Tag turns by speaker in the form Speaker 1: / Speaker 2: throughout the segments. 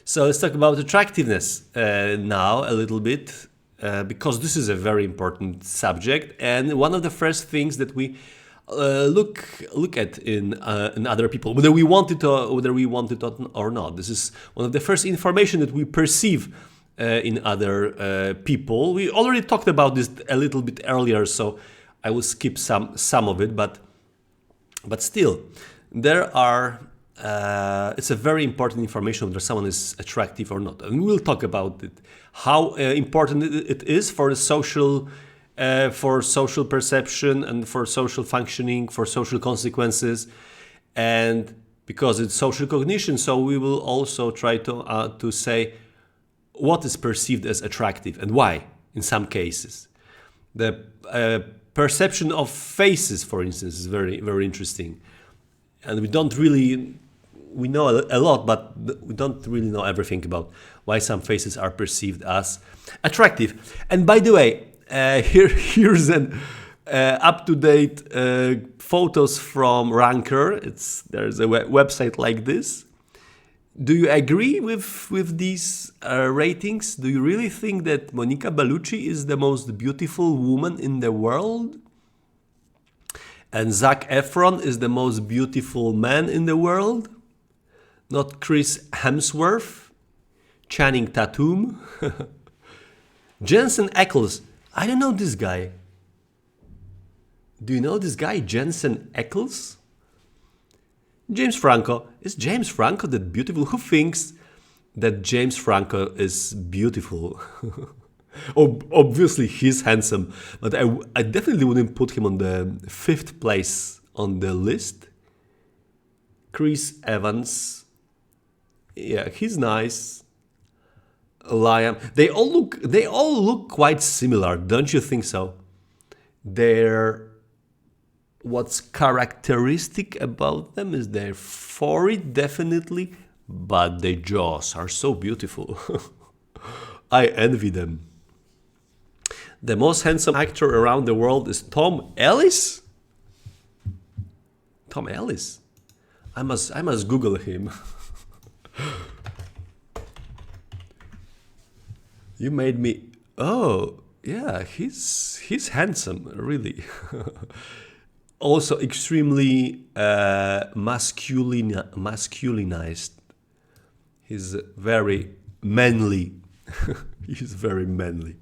Speaker 1: So let's talk about attractiveness now a little bit, because this is a very important subject, and one of the first things that we look at in other people, whether we want it or not. This is one of the first information that we perceive in other people. We already talked about this a little bit earlier, so I will skip some of it, but still, there are. It's a very important information whether someone is attractive or not, and we'll talk about it. How important it is for the for social perception and for social functioning, for social consequences, and because it's social cognition, so we will also try to say what is perceived as attractive and why. In some cases, the perception of faces, for instance, is very interesting, and we know a lot, but we don't really know everything about why some faces are perceived as attractive. And by the way, here's an up-to-date photos from Ranker. There's a website like this. Do you agree with these ratings? Do you really think that Monica Bellucci is the most beautiful woman in the world? And Zac Efron is the most beautiful man in the world? Not Chris Hemsworth, Channing Tatum, Jensen Ackles. I don't know this guy. Do you know this guy, Jensen Ackles? James Franco. Is James Franco that beautiful? Who thinks that James Franco is beautiful? Obviously, he's handsome, but I definitely wouldn't put him on the 5th place on the list. Chris Evans. Yeah, he's nice. Liam. They all look quite similar, don't you think so? What's characteristic about them is their forehead, definitely, but their jaws are so beautiful. I envy them. The most handsome actor around the world is Tom Ellis. Tom Ellis. I must Google him. You made me. Oh, yeah, he's handsome, really. Also extremely masculinized. He's very manly. He's very manly.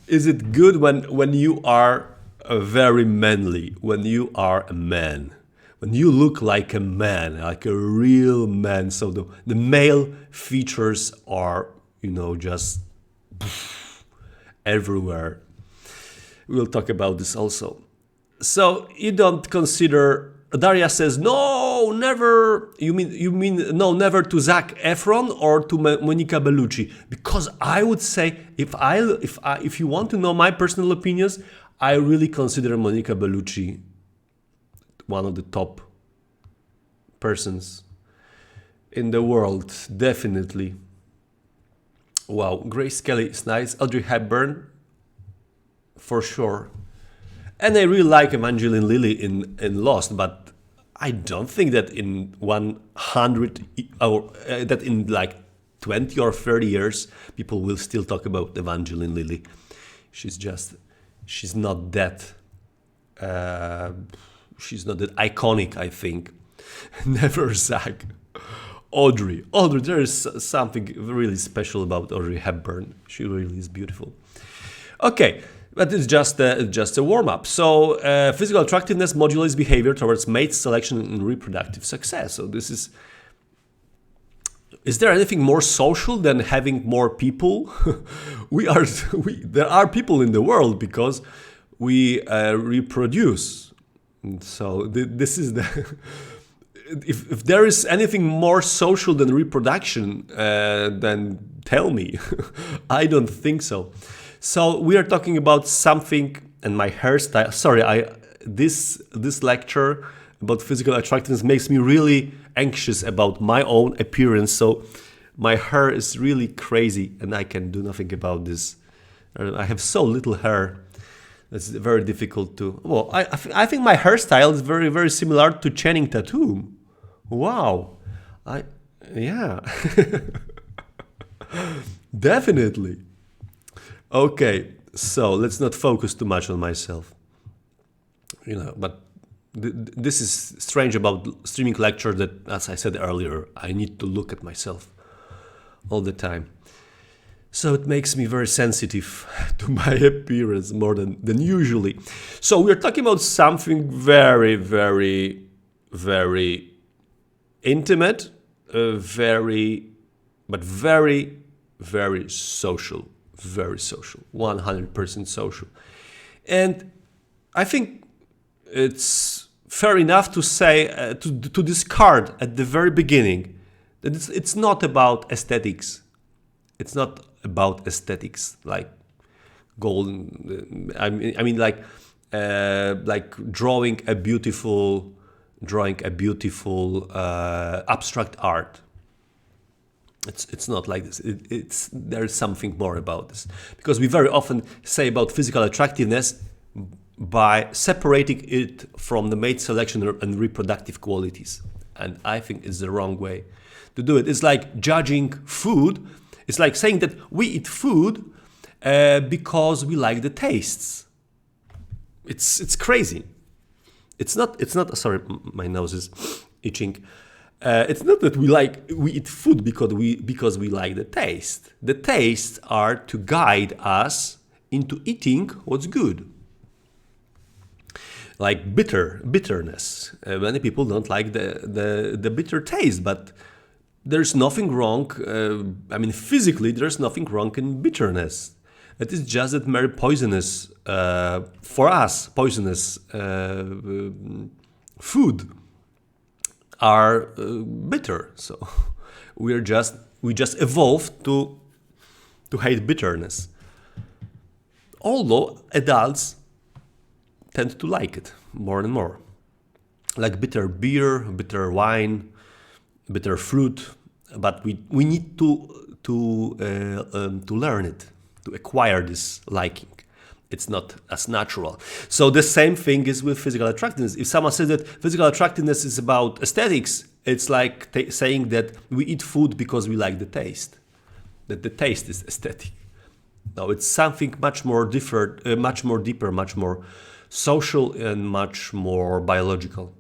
Speaker 1: Is it good when you are very manly, when you are a man? When you look like a man, like a real man, so the male features are, just everywhere. We'll talk about this also. So you don't consider. Daria says no, never. You mean no, never to Zac Efron or to Monica Bellucci? Because I would say if you want to know my personal opinions, I really consider Monica Bellucci one of the top persons in the world, definitely. Wow, Grace Kelly is nice. Audrey Hepburn, for sure. And I really like Evangeline Lilly in Lost, but I don't think that in 100 or that in like 20 or 30 years people will still talk about Evangeline Lilly. She's not that. She's not that iconic, I think. Never Zach. Audrey, there is something really special about Audrey Hepburn. She really is beautiful. Okay, but it's just a warm-up. So physical attractiveness modulates behavior towards mate selection and reproductive success. So this is there anything more social than having more people? There are people in the world because we reproduce. So this is the. If there is anything more social than reproduction, then tell me. I don't think so. So we are talking about something, and my hairstyle. Sorry, this lecture about physical attractiveness makes me really anxious about my own appearance. So my hair is really crazy, and I can do nothing about this. I have so little hair. It's very difficult to. Well, I think my hairstyle is very, very similar to Channing Tatum. Wow, Yeah, definitely. Okay, so let's not focus too much on myself. But this is strange about streaming lecture that, as I said earlier, I need to look at myself all the time. So it makes me very sensitive to my appearance more than usually. So we're talking about something very, very, very intimate, but very, very social, 100% social. And I think it's fair enough to say, to discard at the very beginning that it's not about aesthetics. It's not about aesthetics, like golden. I mean, like drawing a beautiful abstract art. It's not like this. There's something more about this, because we very often say about physical attractiveness by separating it from the mate selection and reproductive qualities, and I think it's the wrong way to do it. It's like judging food. It's like saying that we eat food because we like the tastes. It's crazy. It's not. Sorry, my nose is itching. It's not that we eat food because we like the taste. The tastes are to guide us into eating what's good. Like bitterness. Many people don't like the bitter taste, but there's nothing wrong. Physically, there's nothing wrong in bitterness. It is just that very poisonous for us. Poisonous food are bitter. So we just evolved to hate bitterness. Although adults tend to like it more and more, like bitter beer, bitter wine, bitter fruit. But we need to learn it, to acquire this liking. It's not as natural. So the same thing is with physical attractiveness. If someone says that physical attractiveness is about aesthetics, it's like saying that we eat food because we like the taste, that the taste is aesthetic. No, it's something much more different, much more deeper, much more social, and much more biological.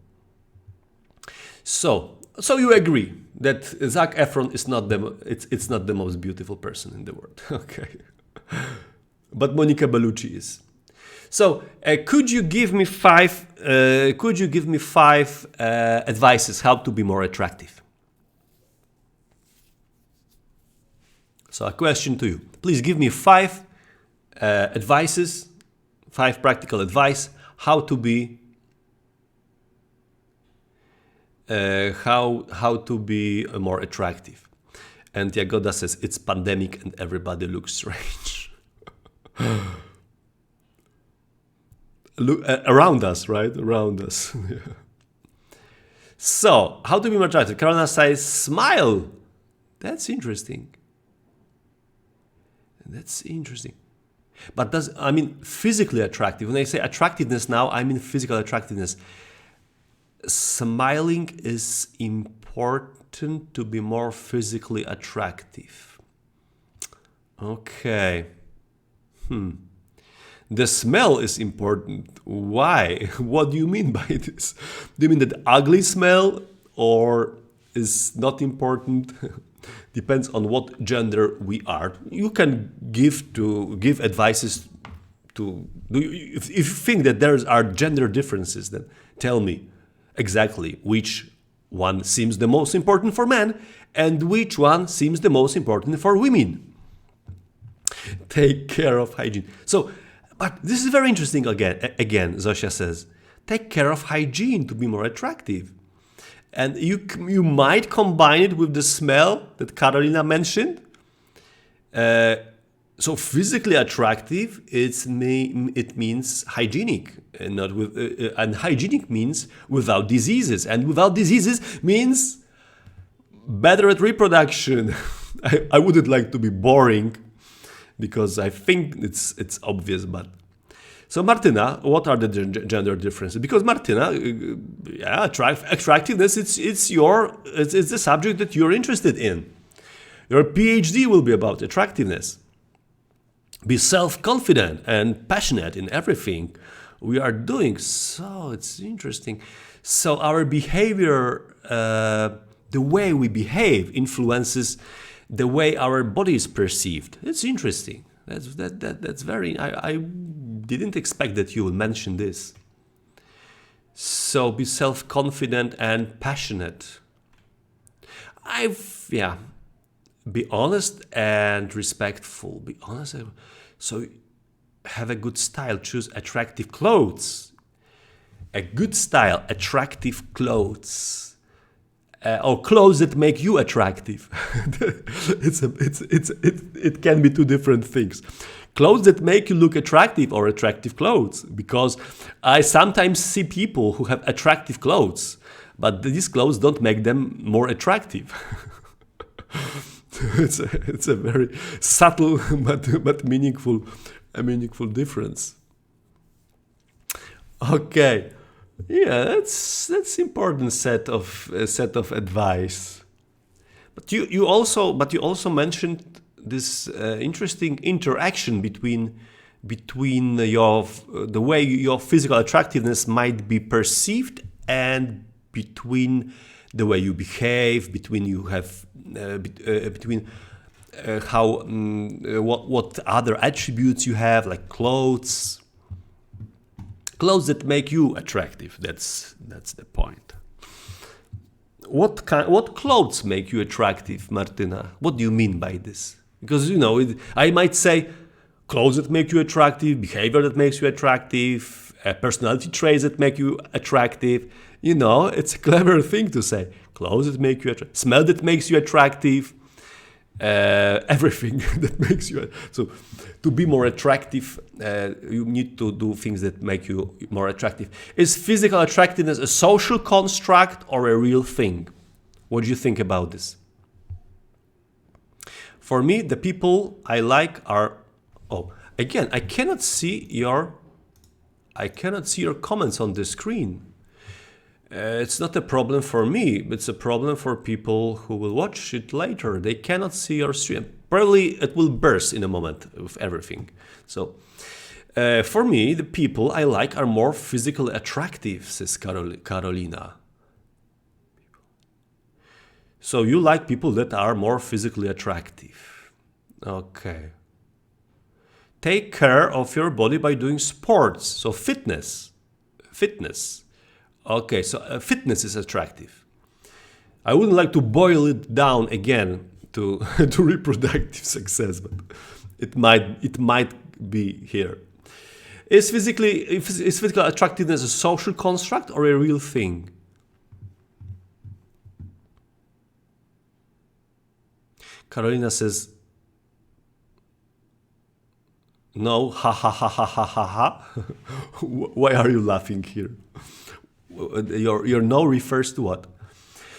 Speaker 1: So you agree that Zac Efron is not it's not the most beautiful person in the world, okay? But Monica Bellucci is. So could you give me five advices how to be more attractive? So a question to you. Please give me five advices, five practical advice how to be how to be more attractive. And Jagoda says it's pandemic and everybody looks strange. Look around us, right? Around us. So, how to be more attractive? Carolina says smile. That's interesting. But physically attractive. When I say attractiveness now, I mean physical attractiveness. Smiling is important to be more physically attractive. Okay. The smell is important. Why? What do you mean by this? Do you mean that ugly smell, or is not important? Depends on what gender we are. You can give advices to. If you think that there are gender differences, then tell me exactly which one seems the most important for men and which one seems the most important for women. Take care of hygiene. So, but this is very interesting again, Zosia says. Take care of hygiene to be more attractive. And you might combine it with the smell that Carolina mentioned. So physically attractive, it means hygienic, and not with and hygienic means without diseases, and without diseases means better at reproduction. I wouldn't like to be boring, because I think it's obvious, but So Martina, what are the gender differences? Because Martina, yeah, attractiveness, it's the subject that you're interested in. Your PhD will be about attractiveness. Be self-confident and passionate in everything we are doing. So it's interesting. So our behavior, the way we behave, influences the way our body is perceived. It's interesting. That's very. I didn't expect that you would mention this. So be self-confident and passionate. Be honest and respectful. Be honest. So have a good style. Choose attractive clothes. A good style, attractive clothes. Or clothes that make you attractive. It can be two different things. Clothes that make you look attractive or attractive clothes. Because I sometimes see people who have attractive clothes, but these clothes don't make them more attractive. It's a very subtle but meaningful difference. Okay. Yeah, that's important set of advice. But you also mentioned this interesting interaction between the way your physical attractiveness might be perceived and between the way you behave, between what other attributes you have, like clothes that make you attractive. That's the point. What clothes make you attractive, Martina? What do you mean by this? Because I might say clothes that make you attractive, behavior that makes you attractive, personality traits that make you attractive. It's a clever thing to say. Clothes that make you attractive, smell that makes you attractive, everything that makes you. So to be more attractive, you need to do things that make you more attractive. Is physical attractiveness a social construct or a real thing? What do you think about this? For me, the people I like are. Oh, again, I cannot see your comments on the screen. It's not a problem for me, it's a problem for people who will watch it later. They cannot see your stream. Probably it will burst in a moment with everything. So, for me, the people I like are more physically attractive, says Carolina. So you like people that are more physically attractive. Okay. Take care of your body by doing sports. So fitness. Okay, so fitness is attractive. I wouldn't like to boil it down again to to reproductive success, but it might be here. Is physical attractiveness a social construct or a real thing? Carolina says, no, ha ha ha ha ha ha ha. Why are you laughing here? Your no refers to what?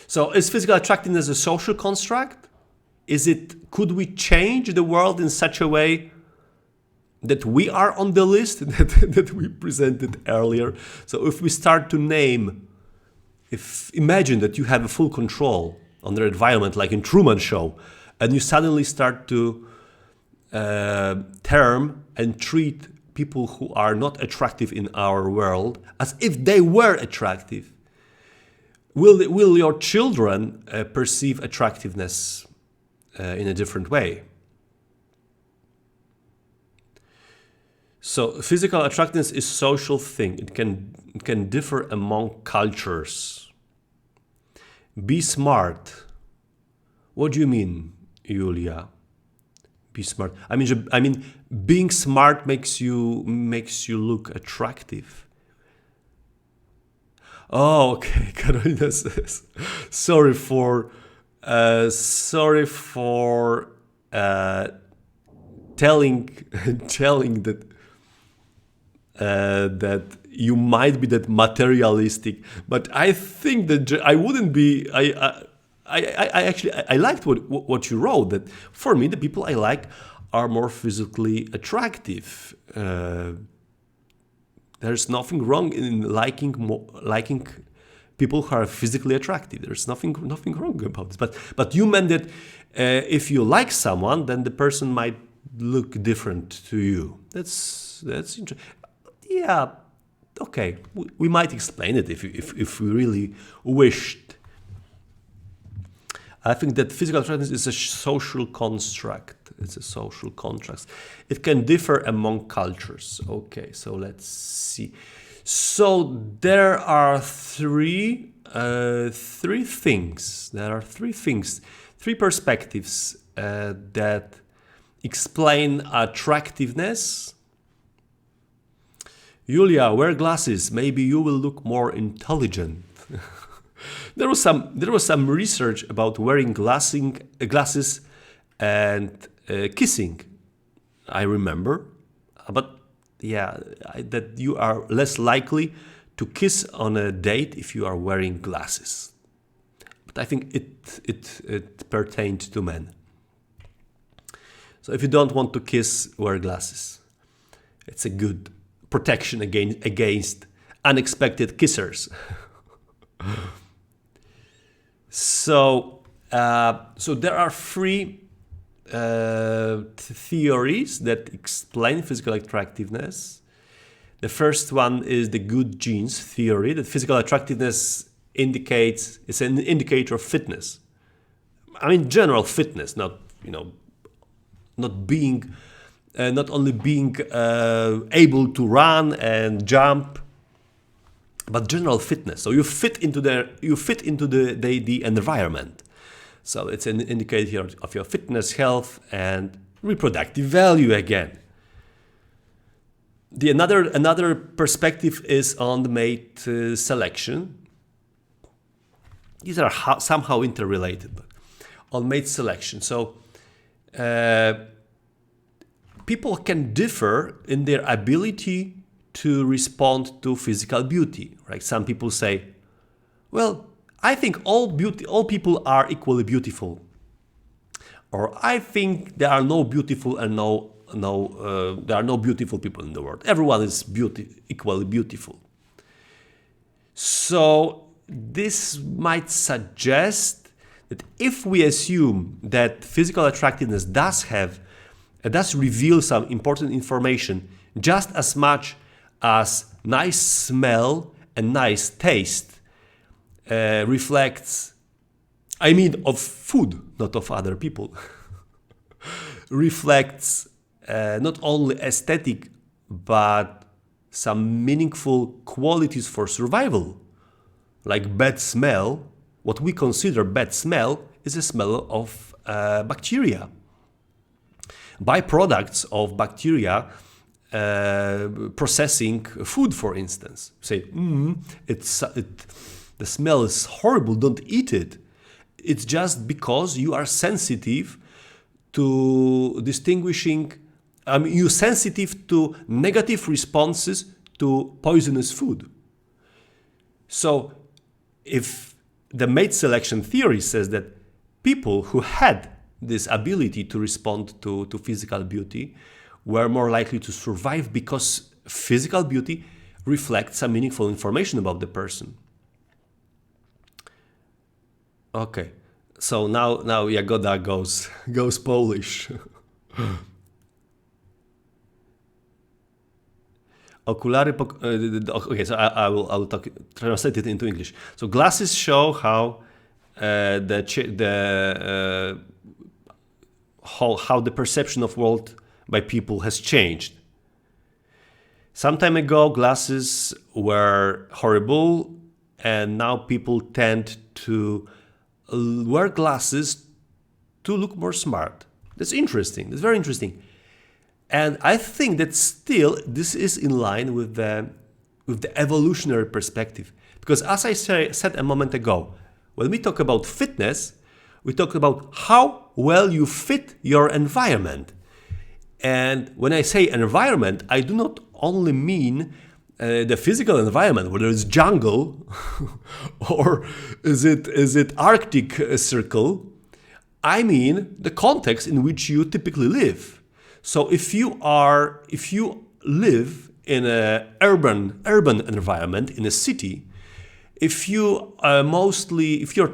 Speaker 1: So is physical attractiveness a social construct? Could we change the world in such a way that we are on the list that we presented earlier? So if we start to name, imagine that you have a full control on the environment, like in Truman Show, and you suddenly start to term and treat people who are not attractive in our world as if they were attractive. Will your children perceive attractiveness in a different way? So physical attractiveness is a social thing. It can differ among cultures. Be smart. What do you mean, Julia? Be smart. I mean, being smart makes you look attractive. Oh, okay. Carolina says, sorry for telling that you might be that materialistic, but I think that I wouldn't be. I liked what you wrote, that for me the people I like are more physically attractive. There's nothing wrong in liking people who are physically attractive. There's nothing wrong about this. But you meant that if you like someone, then the person might look different to you. That's interesting. Yeah, okay. We might explain it if we really wished. I think that physical attractiveness is a social construct. It's a social contrast. It can differ among cultures. Okay, so let's see. So there are three things. There are three perspectives that explain attractiveness. Julia, wear glasses. Maybe you will look more intelligent. There was some research about wearing glasses and kissing. I remember, but yeah, that you are less likely to kiss on a date if you are wearing glasses. But I think it pertained to men. So if you don't want to kiss, wear glasses. It's a good protection against unexpected kissers. So there are three theories that explain physical attractiveness. The first one is the good genes theory, that physical attractiveness is an indicator of fitness. I mean, general fitness, not only being able to run and jump, but general fitness. So you fit into the environment. So it's an indicator of your fitness, health, and reproductive value again. Another perspective is on the mate selection. These are somehow interrelated, but on mate selection. So people can differ in their ability to respond to physical beauty. Right? Some people say, well, I think all people are equally beautiful, or I think there are no beautiful and there are no beautiful people in the world. Everyone is equally beautiful. So this might suggest that if we assume that physical attractiveness does reveal some important information, just as much as nice smell and nice taste reflects, I mean of food, not of other people, reflects not only aesthetic but some meaningful qualities for survival, like bad smell. What we consider bad smell is a smell of bacteria. Byproducts of bacteria processing food, for instance. Say, the smell is horrible, don't eat it. It's just because you are sensitive to distinguishing, you're sensitive to negative responses to poisonous food. So if the mate selection theory says that people who had this ability to respond to physical beauty were more likely to survive because physical beauty reflects some meaningful information about the person. Okay, so now Jagoda goes Polish. Okulary. Okay, so I will translate it into English. So glasses show how how the perception of world by people has changed. Some time ago, glasses were horrible, and now people tend to wear glasses to look more smart. That's interesting. That's very interesting. And I think that still this is in line with the evolutionary perspective. Because as I said a moment ago, when we talk about fitness, we talk about how well you fit your environment. And when I say environment, I do not only mean the physical environment, whether it's jungle or is it Arctic circle. I mean the context in which you typically live. So if you live in a urban environment, in a city, if your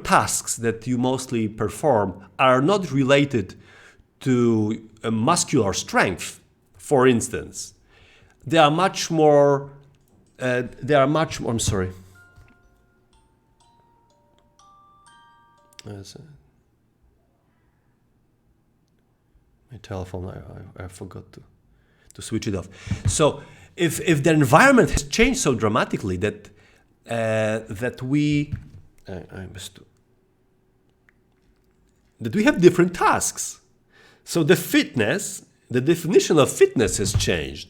Speaker 1: tasks that you mostly perform are not related to muscular strength, for instance, they are much more. I'm sorry. My telephone. I forgot to switch it off. So if the environment has changed so dramatically that we that we have different tasks. So the definition of fitness has changed.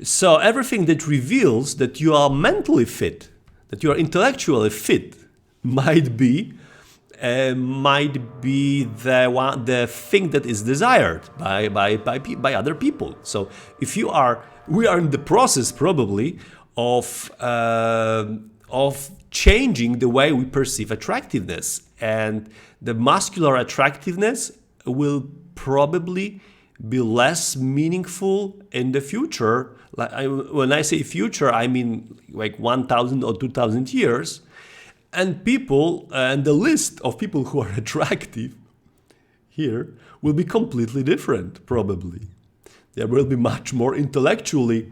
Speaker 1: So everything that reveals that you are mentally fit, that you are intellectually fit, might be the thing that is desired by other people. So we are in the process probably of changing the way we perceive attractiveness, and the muscular attractiveness will probably be less meaningful in the future. When I say future, I mean like 1,000 or 2,000 years. And the list of people who are attractive here will be completely different, probably. There will be much more intellectually.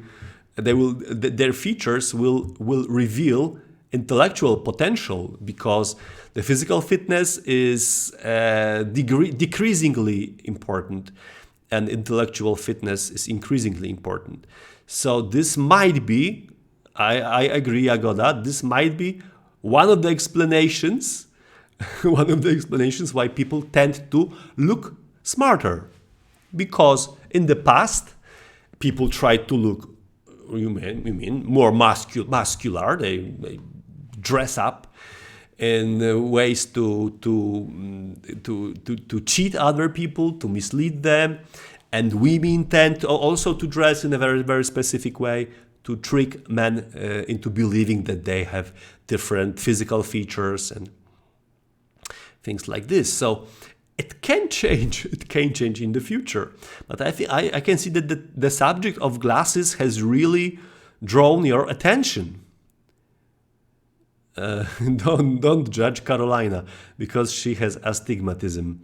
Speaker 1: Their features will reveal intellectual potential, because the physical fitness is decreasingly important, and intellectual fitness is increasingly important. So this might be, I agree, Jagoda, this might be one of the explanations why people tend to look smarter. Because in the past, people tried to look, you mean more muscular. They dress up in ways to cheat other people, to mislead them. And women tend also to dress in a very, very specific way to trick men into believing that they have different physical features and things like this. So it can change. It can change in the future. But I think I can see that the subject of glasses has really drawn your attention. Don't judge Carolina because she has astigmatism.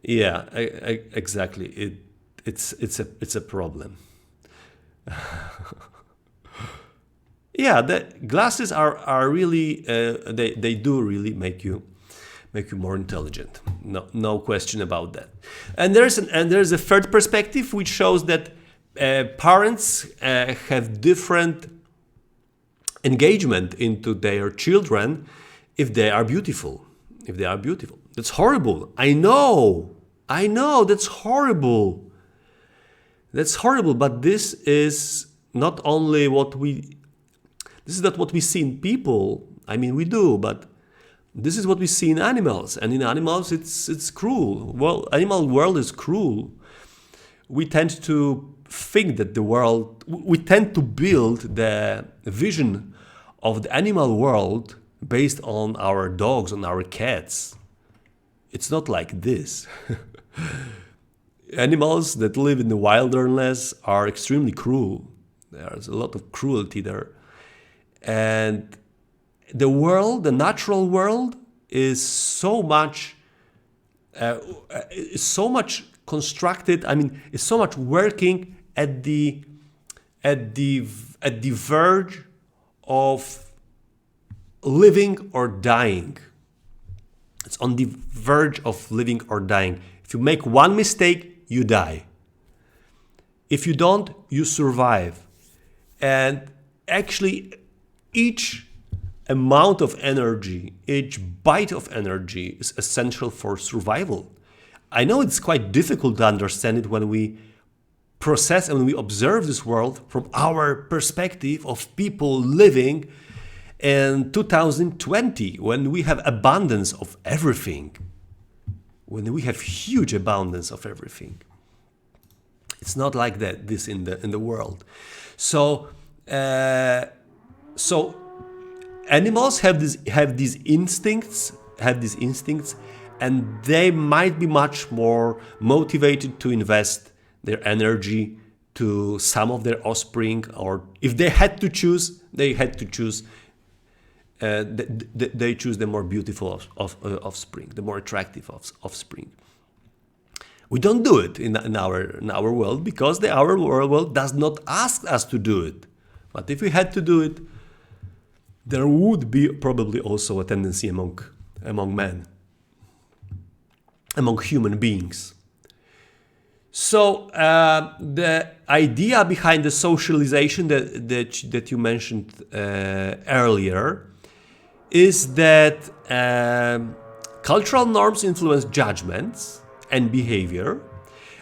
Speaker 1: Yeah, exactly. It's a problem. Yeah, the glasses are really they do really make you more intelligent. No question about that. And there's a third perspective which shows that parents have different engagement into their children if they are beautiful. That's horrible. I know. That's horrible. But this is not only what we see in people. I mean, we do, but this is what we see in animals. And in animals, it's cruel. Well, animal world is cruel. We tend to think that we tend to build the vision of the animal world based on our dogs, on our cats. It's not like this. Animals that live in the wilderness are extremely cruel. There's a lot of cruelty there. And the natural world is so much constructed. I mean, it's so much working at the verge of living or dying. It's on the verge of living or dying. If you make one mistake, you die. If you don't, you survive. And actually, each amount of energy, each bite of energy is essential for survival. I know it's quite difficult to understand it when we process and when we observe this world from our perspective of people living in 2020, when we have abundance of everything, when we have huge abundance of everything. It's not like that, this in the world. So animals have these instincts, and they might be much more motivated to invest their energy to some of their offspring, or if they had to choose, they choose the more beautiful offspring, the more attractive offspring. We don't do it in our world because our world does not ask us to do it. But if we had to do it, there would be probably also a tendency among men, among human beings. So the idea behind the socialization that you mentioned earlier is that cultural norms influence judgments and behavior,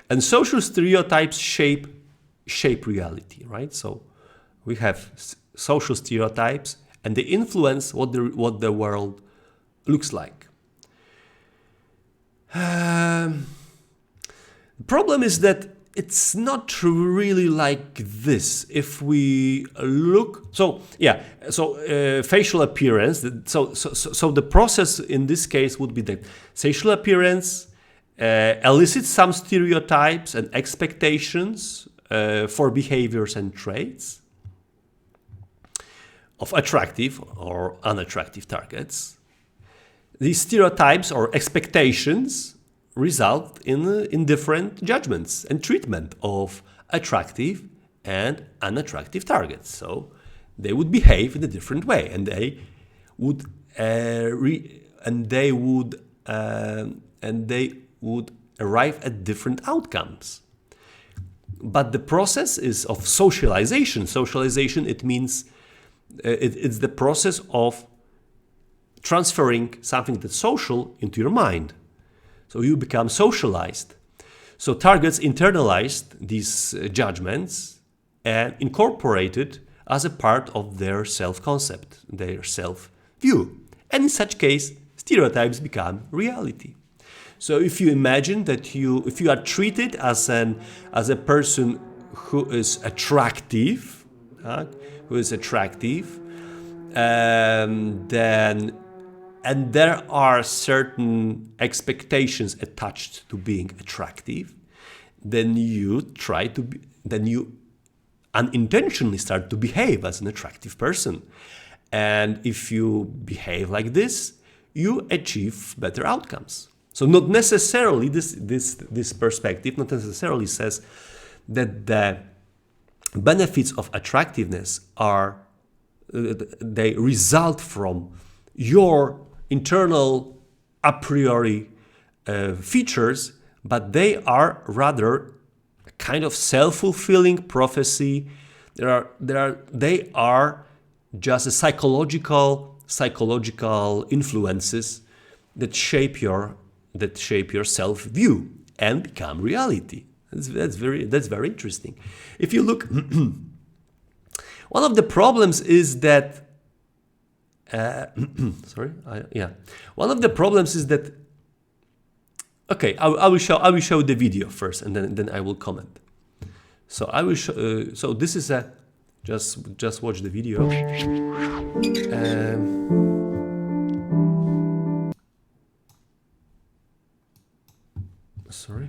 Speaker 1: and social stereotypes shape reality, right? So we have social stereotypes, and they influence what the world looks like. The problem is that it's not really like this. If we look, facial appearance. So the process in this case would be that facial appearance elicits some stereotypes and expectations for behaviors and traits of attractive or unattractive targets. These stereotypes or expectations result in different judgments and treatment of attractive and unattractive targets. So they would behave in a different way, and they would arrive at different outcomes. But the process is of socialization. Socialization, it means it's the process of transferring something that's social into your mind. So you become socialized. So targets internalized these judgments and incorporated as a part of their self-concept, their self-view. And in such case, stereotypes become reality. So if you imagine that if you are treated as a person who is attractive, then and there are certain expectations attached to being attractive, then you unintentionally start to behave as an attractive person. And if you behave like this, you achieve better outcomes. So not necessarily this perspective not necessarily says that the benefits of attractiveness they result from your internal a priori features, but they are rather a kind of self-fulfilling prophecy. They are just a psychological influences that shape your self-view and become reality. That's very interesting. If you look, one of the problems is that one of the problems is that. Okay, I will show the video first, and then I will comment. So I will show. So this is a just watch the video. Sorry.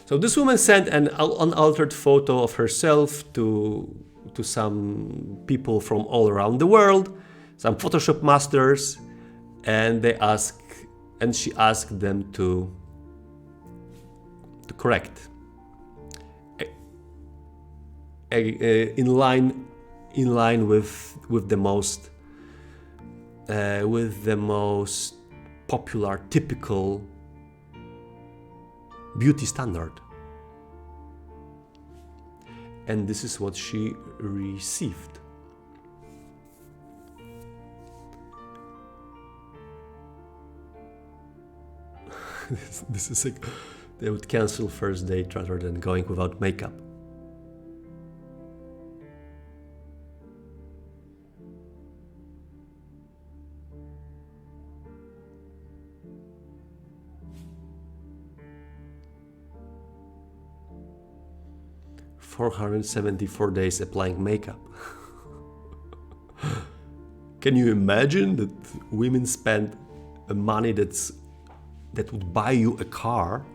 Speaker 1: So this woman sent an unaltered photo of herself to some people from all around the world, some Photoshop masters, and she asked them to correct in line with the most popular typical beauty standard. And this is what she received. This is like they would cancel first date rather than going without makeup. $474 days applying makeup. Can you imagine that women spend money that would buy you a car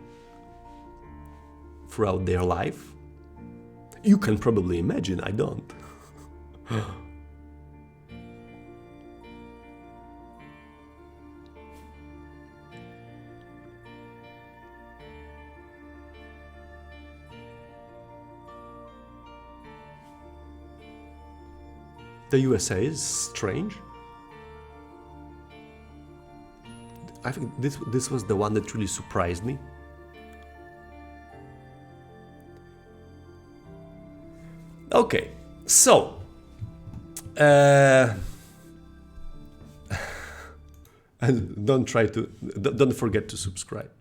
Speaker 1: throughout their life? You can probably imagine, I don't. The USA is strange. I think this was the one that really surprised me. Okay, so and don't forget to subscribe.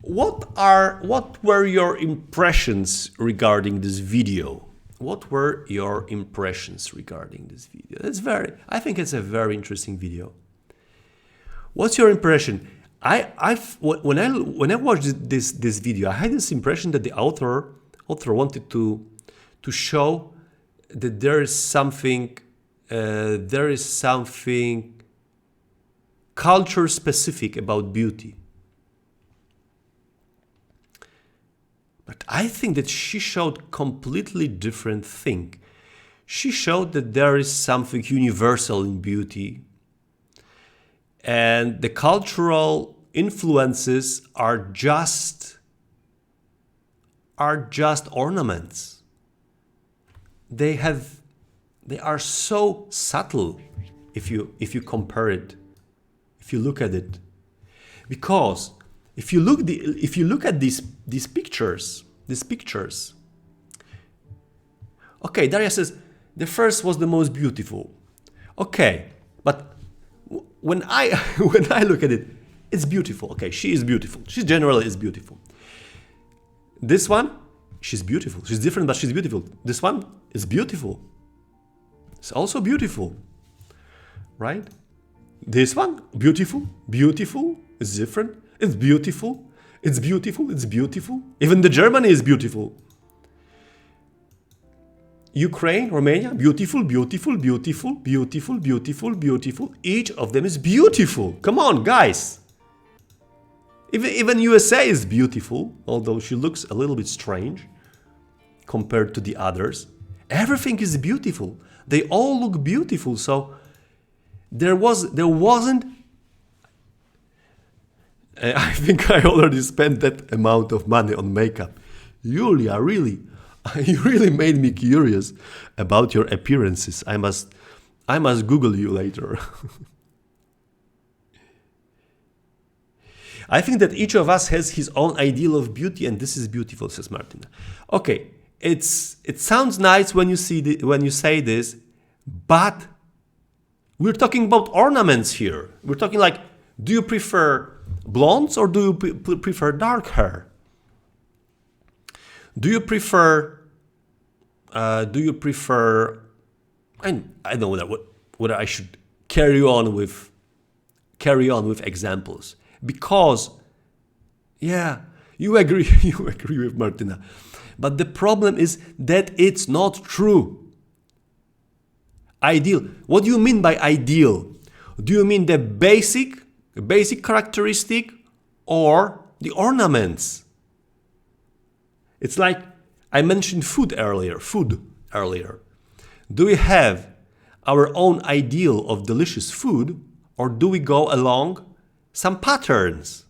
Speaker 1: What were your impressions regarding this video? What were your impressions regarding this video? I think it's a very interesting video. What's your impression? When I watched this video, I had this impression that the author wanted to show that there is something culture specific about beauty. But I think that she showed completely different thing. She showed that there is something universal in beauty, and the cultural influences are just ornaments. They are so subtle if you compare it, if you look at it, because if you look at these pictures, okay, Daria says the first was the most beautiful. Okay, but when I look at it, it's beautiful. Okay, she is beautiful. She generally is beautiful. This one, she's beautiful. She's different, but she's beautiful. This one is beautiful. It's also beautiful, right? This one, beautiful. It's different. It's beautiful. It's beautiful. It's beautiful. Even the Germany is beautiful. Ukraine, Romania, beautiful. Each of them is beautiful. Come on, guys. Even USA is beautiful, although she looks a little bit strange compared to the others. Everything is beautiful. They all look beautiful. So there wasn't. I think I already spent that amount of money on makeup. Julia, you really made me curious about your appearances. I must Google you later. I think that each of us has his own ideal of beauty, and this is beautiful, says Martina. Okay, it sounds nice when you say this, but we're talking about ornaments here. We're talking like, do you prefer blondes or do you prefer dark hair? Do you prefer? I don't know whether I should carry on with examples, because yeah, you agree with Martina, but the problem is that it's not true. Ideal. What do you mean by ideal? Do you mean the basic characteristic or the ornaments? It's like I mentioned food earlier. Do we have our own ideal of delicious food, or do we go along some patterns?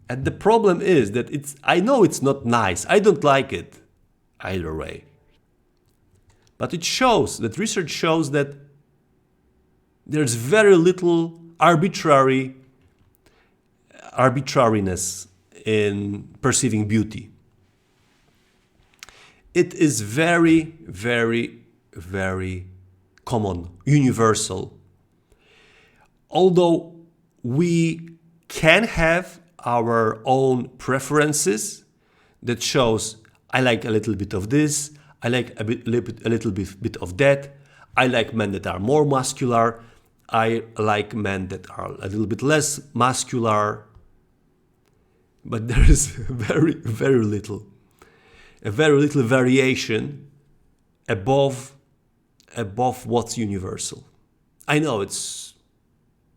Speaker 1: And the problem is that I know it's not nice. I don't like it either way. But research shows that there's very little arbitrariness in perceiving beauty. It is very, very, very common, universal. Although we can have our own preferences that shows, I like a little bit of this, I like a little bit of that, I like men that are more muscular, I like men that are a little bit less muscular, but there is very, very little variation above what's universal. I know it's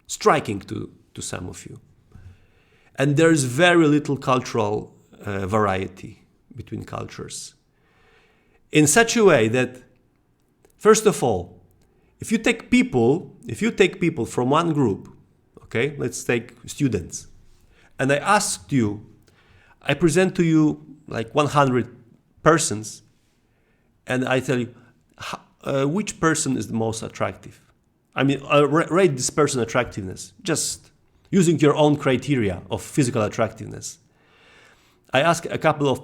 Speaker 1: striking to some of you. And there's very little cultural variety between cultures. In such a way that, first of all, if you take people from one group, okay, let's take students, and I present to you like 100 persons, and I tell you which person is the most attractive. I mean, rate this person attractiveness, just using your own criteria of physical attractiveness. I ask a couple of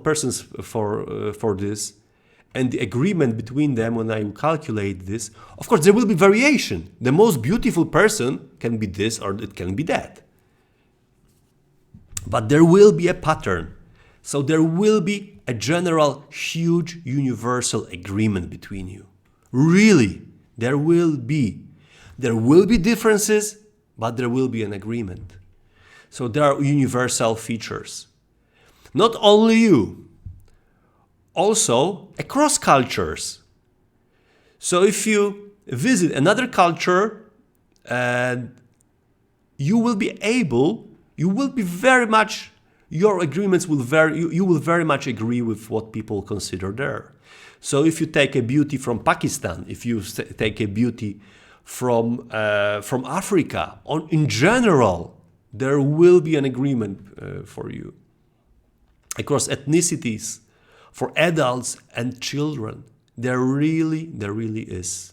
Speaker 1: persons for this, and the agreement between them when I calculate this, of course, there will be variation. The most beautiful person can be this or it can be that. But there will be a pattern. So there will be a general, huge, universal agreement between you. Really, there will be. There will be differences, but there will be an agreement. So there are universal features. Not only you, also across cultures. So if you visit another culture, you will be very much, your agreements will you will very much agree with what people consider there. So if you take a beauty from Pakistan, if you take a beauty from Africa, in general, there will be an agreement for you. Across ethnicities, for adults and children, there really is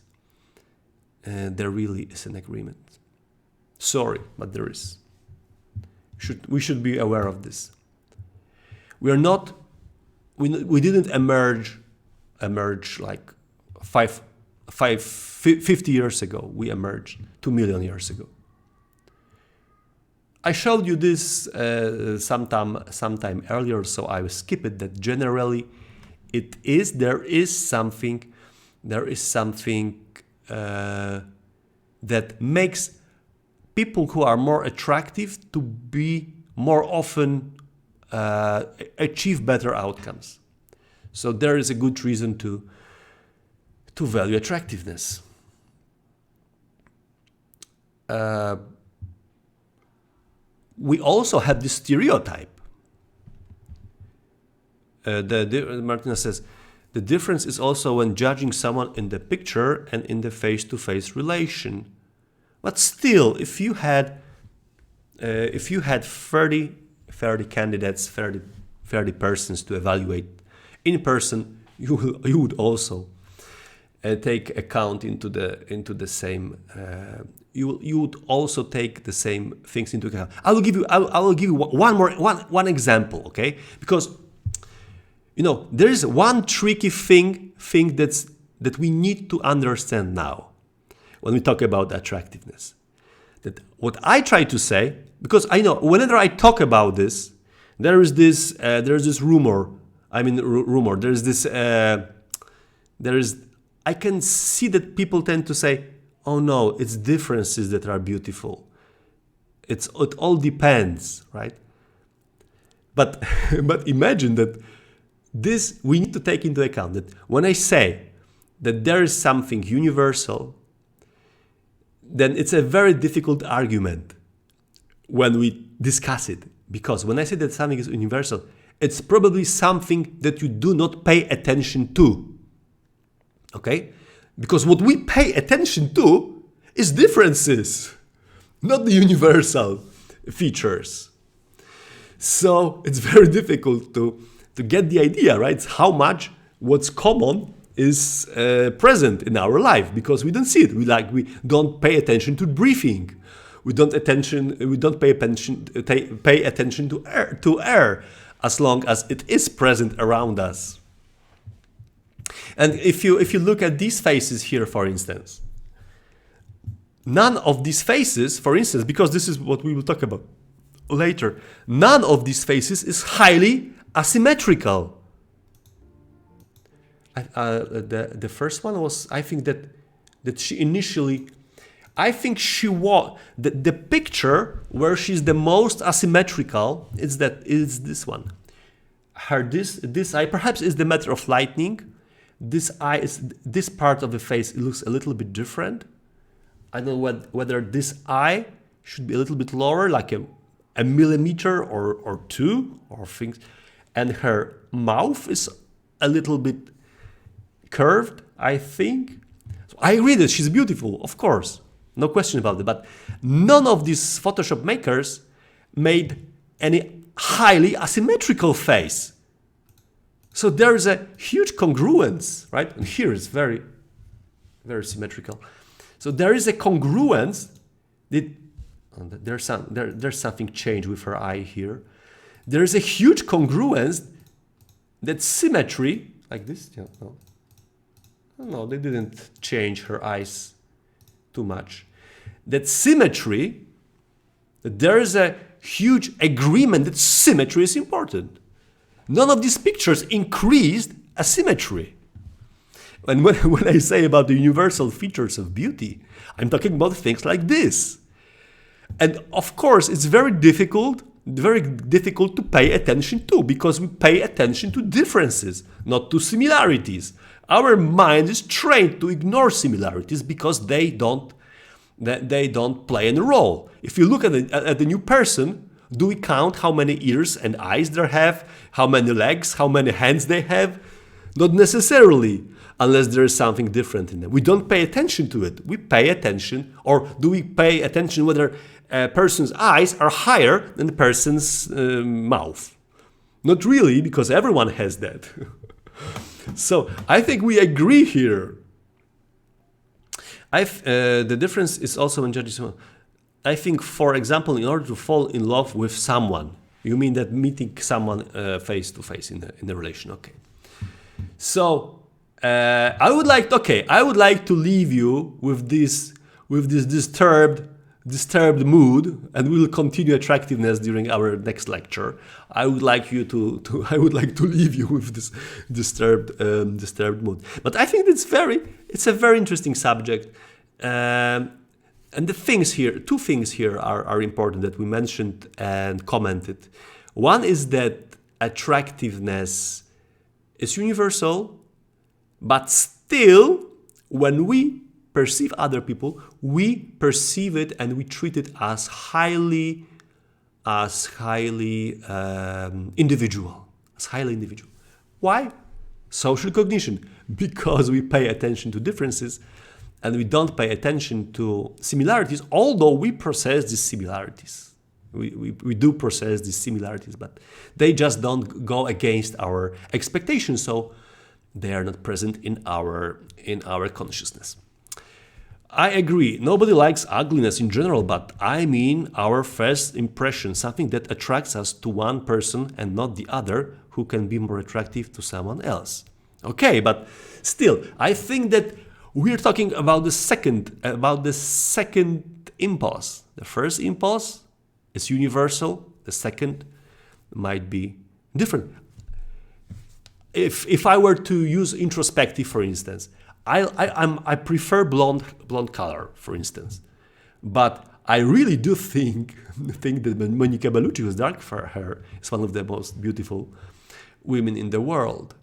Speaker 1: an agreement. Sorry, but there is. We should be aware of this. We didn't emerge like 50 years ago. We emerged 2 million years ago. I showed you this sometime earlier, so I will skip it. That generally, there is something that makes people who are more attractive to be more often achieve better outcomes. So there is a good reason to value attractiveness. We also have this stereotype. Martina says, the difference is also when judging someone in the picture and in the face-to-face relation. But still, if you had 30 candidates, 30 persons to evaluate in person, you would also take account into the same. You would also take the same things into account. I will give you one example, okay? Because there is one tricky thing that we need to understand now when we talk about attractiveness. That what I try to say, because I know whenever I talk about this, there is this rumor. I can see that people tend to say, oh no, it's differences that are beautiful. It all depends, right? But imagine that this, we need to take into account that when I say that there is something universal, then it's a very difficult argument when we discuss it. Because when I say that something is universal, it's probably something that you do not pay attention to. Okay? Because what we pay attention to is differences, not the universal features. So it's very difficult to get the idea, right? It's how much what's common is present in our life, because we don't see it. We don't pay attention to breathing. We don't pay attention to air as long as it is present around us. And if you look at these faces here, for instance, none of these faces, for instance, because this is what we will talk about later, none of these faces is highly asymmetrical. The first one was, I think that she initially, I think she was the picture where she's the most asymmetrical is this one. This eye perhaps is the matter of lighting. This part of the face, it looks a little bit different. I don't know whether this eye should be a little bit lower, like a a millimeter or two or things, and her mouth is a little bit curved, I think. So I agree that she's beautiful, of course, no question about it, but none of these Photoshop makers made any highly asymmetrical face. So there is a huge congruence, right? And here it's very, very symmetrical. So there is a congruence. There's something changed with her eye here. There is a huge congruence that symmetry, like this, yeah, no, they didn't change her eyes too much. That symmetry, that there is a huge agreement that symmetry is important. None of these pictures increased asymmetry. And when I say about the universal features of beauty, I'm talking about things like this. And of course, it's very difficult to pay attention to, because we pay attention to differences, not to similarities. Our mind is trained to ignore similarities because they don't play any role. If you look at a new person, do we count how many ears and eyes they have, how many legs, how many hands they have? Not necessarily, unless there is something different in them. We don't pay attention to it. We pay attention, or do we pay attention whether a person's eyes are higher than the person's mouth? Not really, because everyone has that. So I think we agree here. The difference is also in judging. I think, for example, in order to fall in love with someone, you mean that meeting someone face to face in the relation, okay? So I would like to leave you with this disturbed mood, and we will continue attractiveness during our next lecture. I would like to leave you with this disturbed mood. But I think it's a very interesting subject. And two things here are important that we mentioned and commented. One is that attractiveness is universal, but still, when we perceive other people, we perceive it and we treat it as highly individual. Why? Social cognition. Because we pay attention to differences and we don't pay attention to similarities, although we process these similarities. We do process these similarities, but they just don't go against our expectations, so they are not present in our consciousness. I agree, nobody likes ugliness in general, but I mean our first impression, something that attracts us to one person and not the other, who can be more attractive to someone else. Okay, but still, I think that we're talking about the second impulse. The first impulse is universal. The second might be different. If I were to use introspective, for instance, I prefer blonde color, for instance, but I really do think that Monica Bellucci, who's dark hair, is one of the most beautiful women in the world.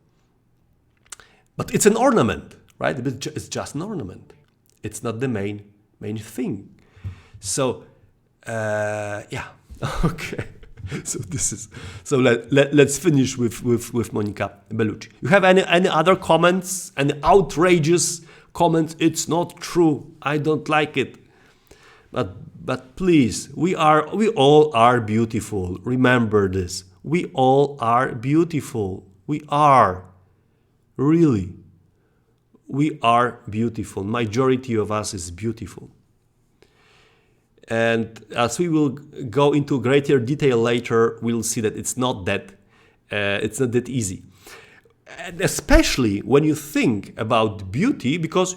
Speaker 1: But it's an ornament, right? It's just an ornament. It's not the main thing. So, yeah, okay. Let's finish with Monica Bellucci. You have any other comments? Any outrageous comments? It's not true. I don't like it. But please, we all are beautiful. Remember this. We all are beautiful. We are. Really. We are beautiful. Majority of us is beautiful. And as we will go into greater detail later, we'll see that it's not that easy. And especially when you think about beauty, because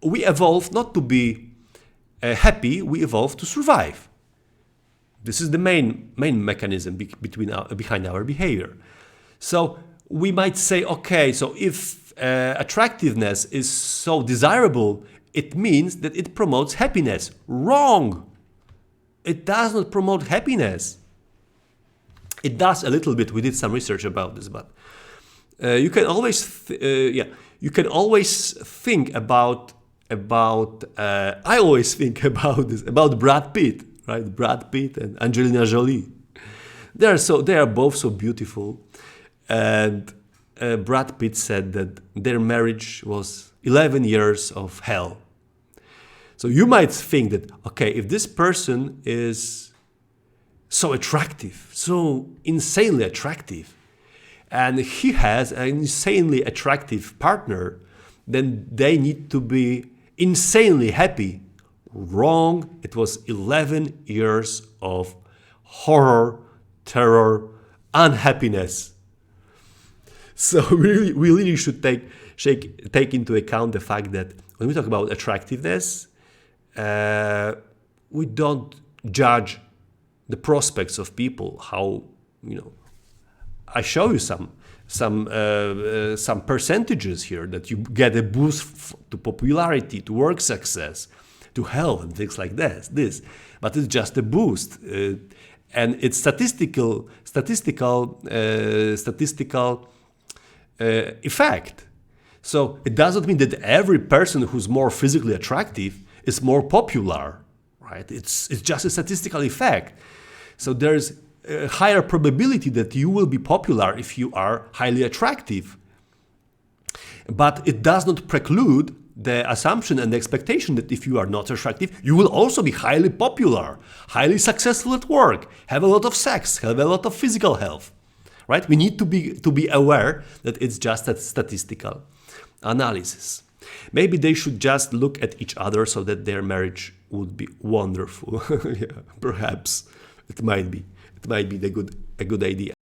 Speaker 1: we evolved not to be happy, we evolved to survive. This is the main mechanism behind our behavior. So we might say, okay, so if attractiveness is so desirable, it means that it promotes happiness. Wrong. It does not promote happiness. It does a little bit. We did some research about this, but you can always think about. I always think about this, about Brad Pitt, right? Brad Pitt and Angelina Jolie. They are both so beautiful, and Brad Pitt said that their marriage was 11 years of hell. So you might think that, okay, if this person is so attractive, so insanely attractive, and he has an insanely attractive partner, then they need to be insanely happy. Wrong. It was 11 years of horror, terror, unhappiness. So we really should take into account the fact that when we talk about attractiveness, we don't judge the prospects of people. How, I show you some percentages here that you get a boost to popularity, to work success, to health and things like this, but it's just a boost, and it's statistical effect. So it doesn't mean that every person who's more physically attractive is more popular, right? It's just a statistical effect. So there's a higher probability that you will be popular if you are highly attractive. But it does not preclude the assumption and the expectation that if you are not attractive, you will also be highly popular, highly successful at work, have a lot of sex, have a lot of physical health, right? We need to be aware that it's just a statistical analysis. Maybe they should just look at each other so that their marriage would be wonderful. Yeah, perhaps it might be a good idea.